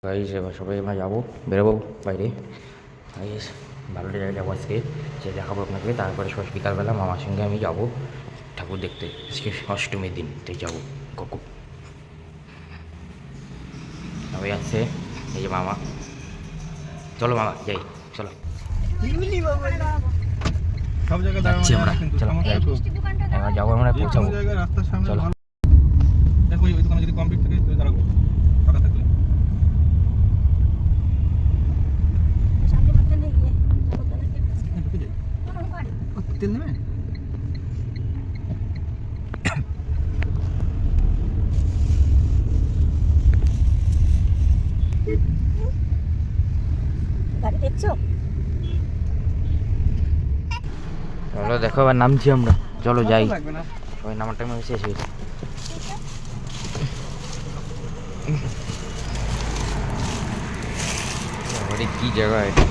Guys এবার সবাই আমরা যাবো, বেরোবো বাইরে। গাইস ভালো জায়গায় যাবো আজকে, সে দেখাবো আপনাকে। তারপরে সব বিকালবেলা মামার সঙ্গে আমি যাবো ঠাকুর দেখতে। আজকে অষ্টমীর দিন, তাই যাবো ককু। সবাই আসছে, এই যে মামা। চলো মামা যাই, চলো যাচ্ছি আমরা। চলো এবার যাবো, আমরা পৌঁছাবো। চলো দেখো ওই দোকানে যদি কমপ্লিট থাকে তাহলে দাঁড়াবো, ফাঁকা থাকলে। তেল নেবে? গাড়ি দেখছো? চলো দেখো, এবার নামছি আমরা। চলো যাই, সবাই নামার টাইম হয়েছে, এসে গেছে। কি জায়গা এটা?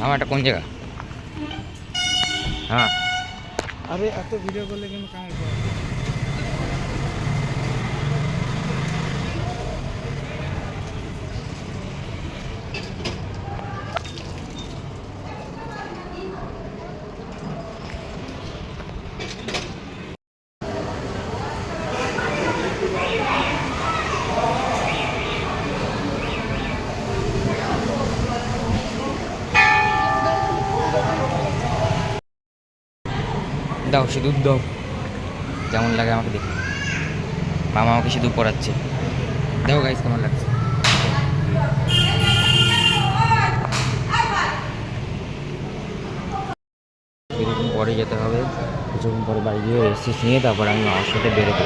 আমার এটা কোন জায়গা? হ্যাঁ আরে এত ভিডিও করলে কিন্তু কামাই করা দাও, সিঁদুর দাও, কেমন লাগে আমাকে দেখে। মামা আমাকে সিঁদুর পরাচ্ছে, দেখো গাইস কেমন লাগছে। কিছুক্ষণ পরে যেতে হবে, কিছুক্ষণ পরে বাড়ি গিয়ে রেস্ট নিয়ে তারপর আমি মামার সাথে বেরোবো।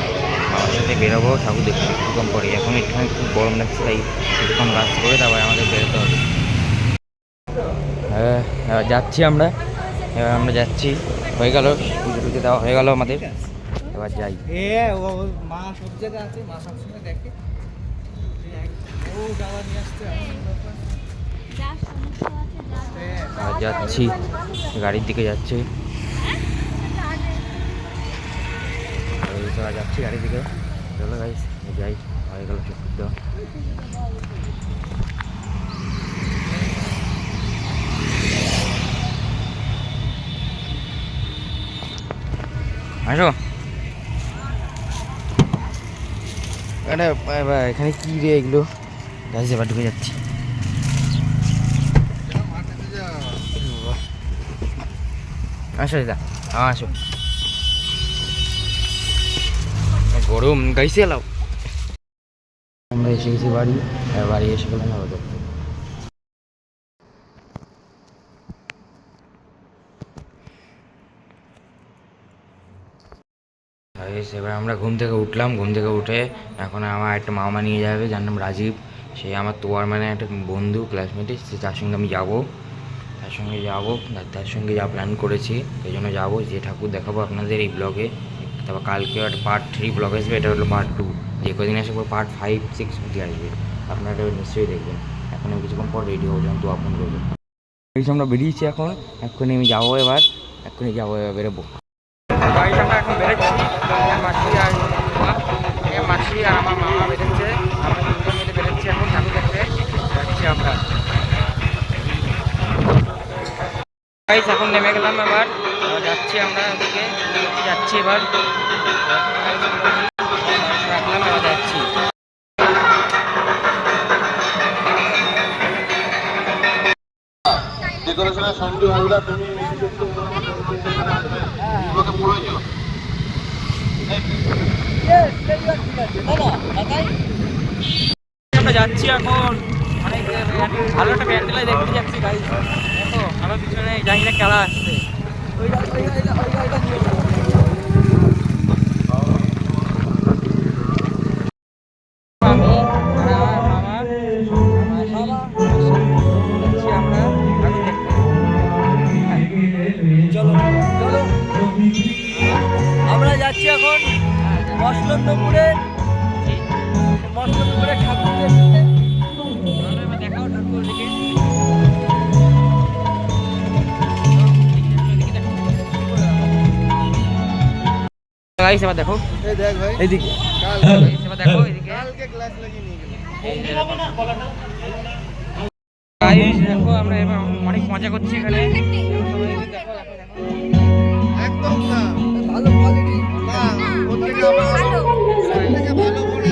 মামার সাথে বেরোবো ঠাকুর দেখতে কিছুক্ষণ পরে। এখন একটুখানি খুব গরম লাগছে, তাই কিছুক্ষণ কাজ করে তারপরে আমাদের বেরোতে হবে। হ্যাঁ এবার যাচ্ছি আমরা, এবার আমরা যাচ্ছি। হয়ে গেল পুজো টুজো দেওয়া হয়ে গেল আমাদের, এবার যাই। মা সব জায়গায় আছে, মা সবসময় দেখে ও যাওয়া নিয়ে আসতে এবার যাচ্ছি, গাড়ির দিকে যাচ্ছি, যাচ্ছি গাড়ির দিকে। চলো গাইস যাই, হয়ে গেল চক্কর দেওয়া। আসো, এখানে কি রে এগুলো? গাইস এবার ঢুকে যাচ্ছি। আসো দাদা, আসো। গরম গাইছে এলাও। আমরা এসে গেছি বাড়ি, বাড়ি এসে গেলাম আবার দেখতে। এবার আমরা ঘুম থেকে উঠলাম, ঘুম থেকে উঠে এখন আমার একটা মামা নিয়ে যাবে, যার নাম রাজীব। সে আমার তোয়ার মানে একটা বন্ধু, ক্লাসমেটে, সে তার সঙ্গে আমি যাবো, তার সঙ্গে যাবো, তার সঙ্গে যা প্ল্যান করেছি সেই জন্য যাবো। যে ঠাকুর দেখাবো আপনাদের এই ব্লগে, তারপর কালকেও একটা পার্ট 3 ব্লগ আসবে, এটা হলো পার্ট 2। যে কদিন আসবে পার্ট 5, 6 অবধি আসবে, আপনারা নিশ্চয়ই দেখবেন। এখন আমি কিছুক্ষণ পর রেডি হবো, যখন তো আপন করবো। এই আমরা বেরিয়েছি এখন, এক্ষুনি আমি যাবো, এক্ষুনি যাবো, এবার বেরোবো। গাড়িটা আমরা এখন বেরোচ্ছি, মাসি আর আমার মামা বেরোচ্ছে, আমরা দুজন মিলে বেরোচ্ছি এখন ঠাকুর দেখতে যাচ্ছি আমরা। এখন নেমে গেলাম, এবার যাচ্ছি আমরা ওদিকে, যাচ্ছি এবার রাখলাম, এবার যাচ্ছি। ডেকোরেশনের সঞ্জু হালদার, তুমি আমরা যাচ্ছি এখন, অনেক ভালো একটা প্যান্ডেলে দেখতে যাচ্ছি গাইস। দেখো আমার পিছনে জানি না খেলা আসছে। আমি আর আমার মামা যাচ্ছি আমরা ঠাকুর দেখতে। চলো চলো, আমরা যাচ্ছি এখন মসলন্দপুরে ঠাকুর দেখতে। গাইস এবার দেখো এই দেখ ভাই এইদিকে, কাল এবার দেখো এইদিকে কালকে ক্লাস লাগিয়ে নিয়ে গেল। এই যে গাইস দেখো আমরা এবার অনেক মজা করছি এখানে। একদম না ভালো কোয়ালিটি না ওর থেকে আবার ভালো সবথেকে ভালো করে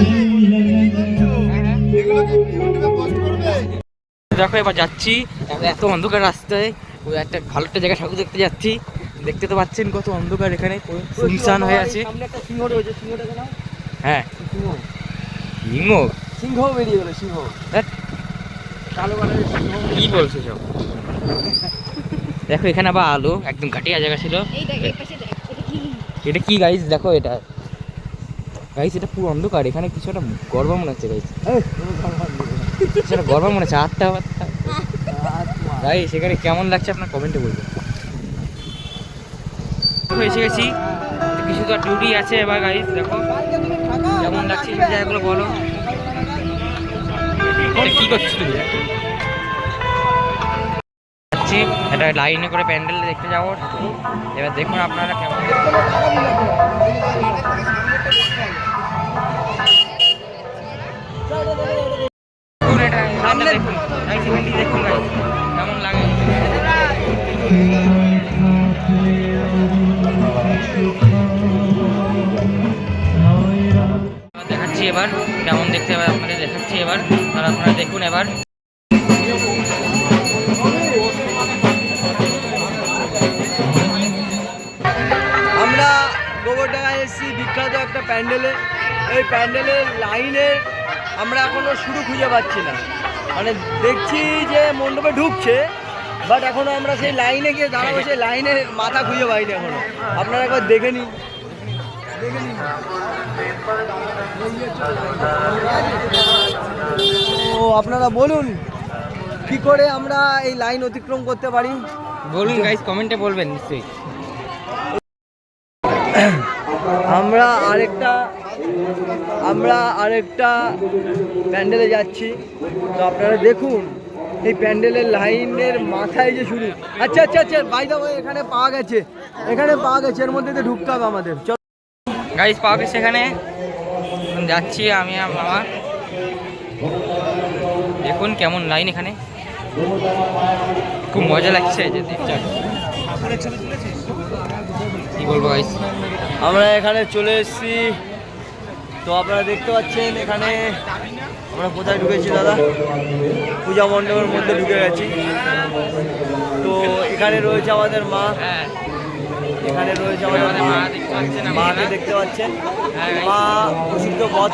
এগুলো কি ইউটিউবে পোস্ট করবে? দেখো এবার যাচ্ছি আমরা এত অন্ধকার রাস্তায়, ওই একটা ভালো একটা জায়গায় ঠাকুর দেখতে যাচ্ছি। দেখতে তো পাচ্ছেন কত অন্ধকার এখানে, শুনশান হয়ে আছে। সামনে একটা সিংহ রয়েছে, সিংহটাকে নাও। হ্যাঁ সিংহ সিংহ, সিংহ বেরিয়ে গেল, সিংহ ধ্যাৎ, কালো কালারের সিংহ। কি বলছো সব? দেখো এখানে আবার আলো, একদম ঘাটিয়া জায়গা ছিল। এই দেখ, এই পাশে দেখ, এটা কি? এটা কি গাইস দেখো, এটা গাইস এটা পুরো অন্ধকার, এখানে কিছু একটা গর্ব মনে হচ্ছে গাইস, কিছু একটা গর্ব মনে হচ্ছে। আটটা গাইস এখানে কেমন লাগছে আপনার কমেন্টে বলবেন। এসে গেছি, কিছু তো ডিউটি আছে এবার গাইস। দেখো কেমন লাগছে সেই জায়গাগুলো বলো। এটা কি করছিস তুমি? যাচ্ছি এটা লাইনে করে প্যান্ডেল দেখতে যাবো ঠাকুর। এবার দেখুন আপনারা কেমন এটা সামনে দেখুন, গাইস এখানটি দেখুন গাইস কেমন লাগে। দেখাচ্ছি এবার কেমন দেখতে, এবার আপনাদের দেখাচ্ছি এবার, আর আপনারা দেখুন এবার। আমরা গোবরডাঙ্গায় এসেছি বিখ্যাত একটা প্যান্ডেলে। এই প্যান্ডেলের লাইনের আমরা এখনো শুরু খুঁজে পাচ্ছি না, মানে দেখছি যে মণ্ডপে ঢুকছে, বাট এখনো আমরা সেই লাইনে গিয়ে দাঁড়াবো, সেই লাইনের মাথা খুঁজে পাইনি এখনো। আপনারা একবার দেখে নিন, দেখে নিন। ও আপনারা বলুন কি করে আমরা এই লাইন অতিক্রম করতে পারি? বলুন গাইস, কমেন্টে বলবেন নিশ্চয়ই। আমরা আরেকটা প্যান্ডেলে যাচ্ছি, তো আপনারা দেখুন এই প্যান্ডেলের লাইনের মাথায় যে শুরু। আচ্ছা আচ্ছা আচ্ছা, বাই দা ওয়ে এখানে পাওয়া গেছে, এর মধ্যে দিয়ে ঢুকতে হবে আমাদের। চল গাইস পাওয়া গেছে এখানে, যাচ্ছি আমি আর মামা। দেখুন কেমন লাইন এখানে, খুব মজা লাগছে যে দেখছেন। কি বলবো গাইস, আমরা এখানে চলে এসেছি, তো আপনারা দেখতে পাচ্ছেন এখানে আমরা কোথায় ঢুকেছি দাদা? পূজা মণ্ডপের মধ্যে ঢুকে গেছি। তো এখানে রয়েছে আমাদের মা, হ্যাঁ এখানে রয়েছে আমাদের আমাদের মা, মা দেখতে পাচ্ছেন মাকে আপনারা। দেখতে পাচ্ছেন। হ্যাঁ, মা অসুস্থ বধ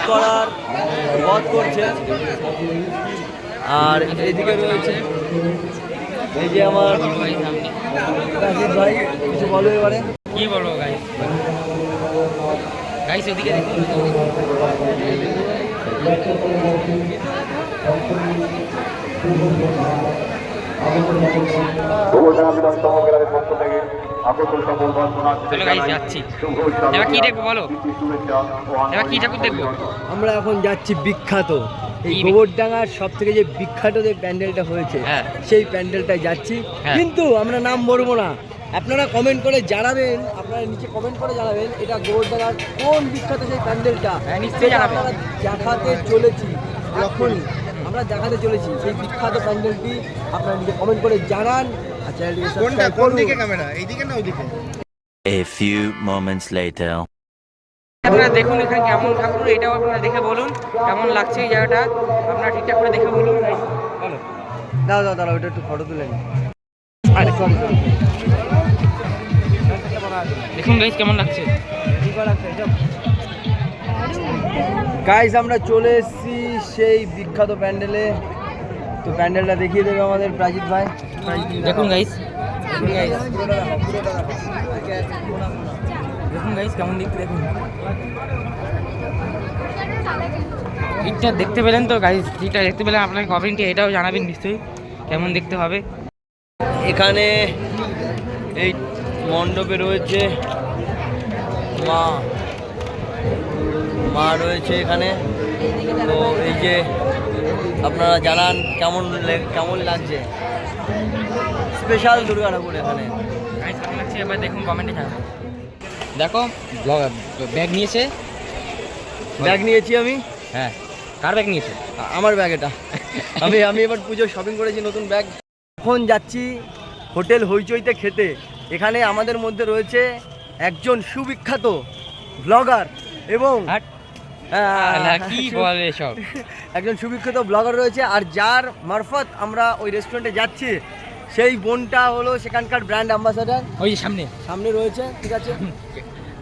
করছে। আর এইদিকে রয়েছে এই যে আমার গাইস আপনি রাজীব ভাই, কিছু বলো এবারে। কি বলবো গাইস, গাইস ওদিকে দেখুন। চলো গাইস যাচ্ছি, এবার কি দেখবো বলো, এবার কি ঠাকুর দেখবো? আমরা এখন যাচ্ছি বিখ্যাত এই কি গোবরডাঙ্গার সব থেকে যে বিখ্যাত যে প্যান্ডেলটা হয়েছে, হ্যাঁ। সেই প্যান্ডেলটায় যাচ্ছি। হ্যাঁ। কিন্তু আমরা নাম বলবো না, আপনারা কমেন্ট করে জানাবেন, আপনারা নিচে কমেন্ট করে জানাবেন এটা গোবরডাঙ্গার কোন বিখ্যাত সেই প্যান্ডেলটা। হ্যাঁ, নিশ্চয়ই জানাবেন। আমরা দেখাতে চলেছি, এখনই আমরা দেখাতে চলেছি সেই বিখ্যাত প্যান্ডেলটি। আপনারা নিচে কমেন্ট করে জানান, আর চ্যানেলটিকে সাবস্ক্রাইব করুন। ক্যামেরা এইদিকে না ওইদিকে? A few moments later. আপনারা দেখুন এখানে কেমন ঠাকুর, এটাও আপনারা দেখে বলুন কেমন লাগছে এই জায়গাটা, আপনারা ঠিকঠাক করে দেখে বলুন। বলো দাঁড়াও ওটা একটু ফটো তুলে নিন। আরে দেখুন গাইস কেমন লাগছে। গাইস আমরা চলে এসেছি সেই বিখ্যাত প্যান্ডেলে, তো প্যান্ডেলটা দেখিয়ে দেবে আমাদের প্রাজিত ভাই। দেখুন গাইস, দেখুন গাইস, দেখুন গাইস কেমন দেখতে, দেখুন ঠিকটা দেখতে পেলেন তো গাইস, ঠিকটা দেখতে পেলেন আপনাকে কমেন্টে এটাও জানাবেন নিশ্চয়ই কেমন দেখতে হবে। এখানে এই মণ্ডপে রয়েছে মা রয়েছে এখানে। তো এই যে আপনারা জানান কেমন লাগছে স্পেশাল দুর্গা ঠাকুর এখানে। গাইস কেমন লাগছে এবার দেখুন কমেন্টে জানাবেন। দেখো ব্যাগ নিয়েছে। ব্যাগ নিয়েছি আমি। হ্যাঁ, কার ব্যাগ নিয়েছে? আমার ব্যাগ এটা। আমি এবার পুজো শপিং করেছি নতুন ব্যাগ। এখন যাচ্ছি হোটেল হইচইতে খেতে। এখানে আমাদের মধ্যে রয়েছে একজন সুবিখ্যাত ব্লগার এবং কি বলে সব, একজন সুবিখ্যাত ব্লগার রয়েছে, আর যার মারফত আমরা ওই রেস্টুরেন্টে যাচ্ছি সেই বোনটা হলো সেখানকার ব্র্যান্ড অ্যাম্বাসাডার। ওই যে সামনে রয়েছে, ঠিক আছে।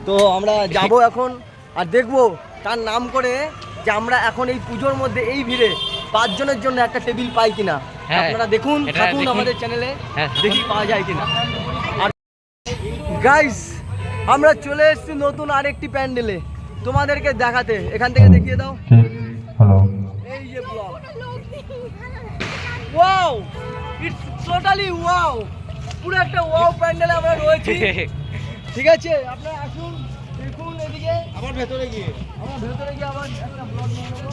তো আমরা যাব এখন আর দেখবো তার নাম করে যে আমরা এখন এই পুজোর মধ্যে এই ভিড়ে 5 জনের জন্য একটা টেবিল পাই কিনা। হ্যাঁ, আপনারা দেখুন, এটা থাকুন দেখুন। আমাদের চ্যানেলে, হ্যাঁ, দেখি পাওয়া যায় কিনা। আর গাইস, আমরা চলে এসেছি নতুন আরেকটি প্যান্ডেলে তোমাদেরকে দেখাতে। এখান থেকে দেখিয়ে দাও। এই যে blog, wow, it's totally wow, পুরো একটা ওয়াও প্যান্ডেলে আমরা রয়েছি। ঠিক আছে, আপনারা আসুন, দেখুন এদিকে। আবার ভেতরে গিয়ে আবার একটা ব্লগ বানাবো।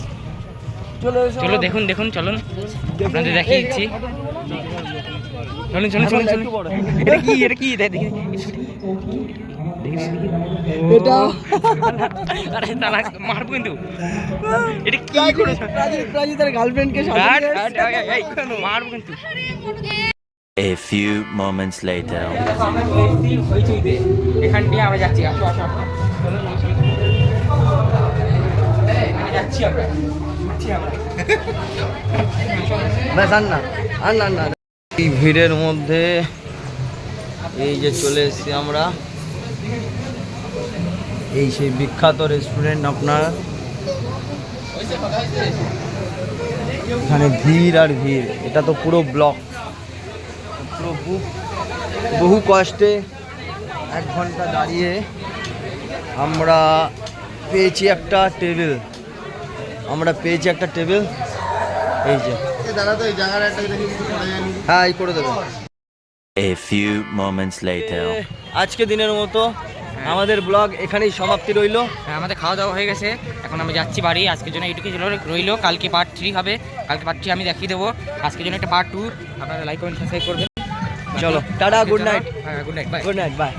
চলো চলো দেখুন চলুন, আপনাদের দেখিয়ে দিচ্ছি। চলুন একটু বড়। এটা কি দেখি এটা আরে তারা মারবো কিন্তু। এটা কি করেছ? প্রাজিতার গার্লফ্রেন্ডকে মারবো কিন্তু। A few moments later. এখান দিয়ে আমরা যাচ্ছি। আসো যাচ্ছি আমরা। ব্যাস, আর না। এই ভিড়ের মধ্যে এই যে চলে এসেছি আমরা, এই সেই বিখ্যাত রেস্টুরেন্ট আপনার। এখানে ভিড় আর ভিড়, এটা তো পুরো ব্লক, পুরো বহু কষ্টে 1 ঘন্টা দাঁড়িয়ে আমরা পেয়েছি একটা টেবিল। এই যে দাদা তো এই জায়গার একটা দেখি কিছু করা যায়নি। হ্যাঁ, এই করে দেবে। A few moments later. আজকে দিনের মতো আমাদের ব্লগ এখানেই সমাপ্তি রইল। হ্যাঁ, আমাদের খাওয়া দাওয়া হয়ে গেছে, এখন আমি যাচ্ছি বাড়ি। আজকের জন্য এইটুকু রইলো, কালকে পার্ট 3 হবে। কালকে পার্ট 3 আমি দেখিয়ে দেবো। আজকের জন্য একটা পার্ট 2। আপনারা লাইক কমেন্ট সাবস্ক্রাইব করবেন। চলো, টাটা, গুড নাইট। হ্যাঁ, good night, bye. Good night, by.